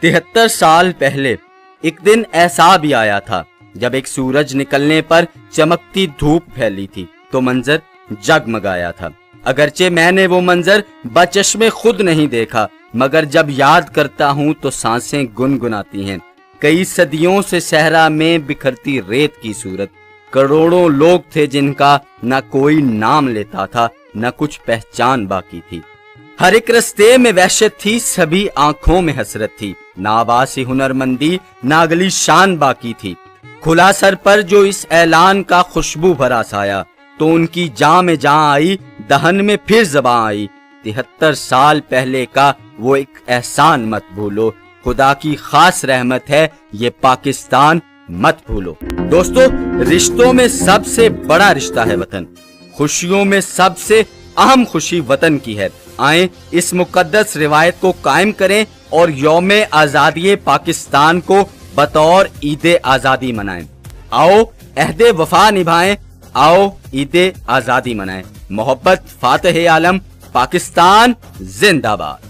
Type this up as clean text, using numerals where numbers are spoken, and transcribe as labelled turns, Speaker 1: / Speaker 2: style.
Speaker 1: 73 साल पहले एक दिन ऐसा भी आया था जब एक सूरज निकलने पर चमकती धूप फैली थी तो मंजर जगमगाया था। अगरचे मैंने वो मंजर बचश्मे खुद नहीं देखा, मगर जब याद करता हूँ तो सांसें गुनगुनाती हैं। कई सदियों से सहरा में बिखरती रेत की सूरत, करोड़ों लोग थे जिनका न कोई नाम लेता था, न कुछ पहचान बाकी थी। हर एक रस्ते में वहशत थी, सभी आंखों में हसरत थी। ना आवासी हुनरमंदी, ना अगली शान बाकी थी। खुला सर पर जो इस ऐलान का खुशबू भरा साया, तो उनकी जां में जां आई, दहन में फिर ज़बां आई। 73 साल पहले का वो एक एहसान मत भूलो, खुदा की खास रहमत है ये पाकिस्तान मत भूलो। दोस्तों, रिश्तों में सबसे बड़ा रिश्ता है वतन, खुशियों में सबसे अहम खुशी वतन की है। आए इस मुकद्दस रिवायत को कायम करें और यौम आज़ादी पाकिस्तान को बतौर ईद आज़ादी मनाएं। आओ अहदे वफा निभाएं, आओ ईद आज़ादी मनाएं। मोहब्बत फातह आलम, पाकिस्तान जिंदाबाद।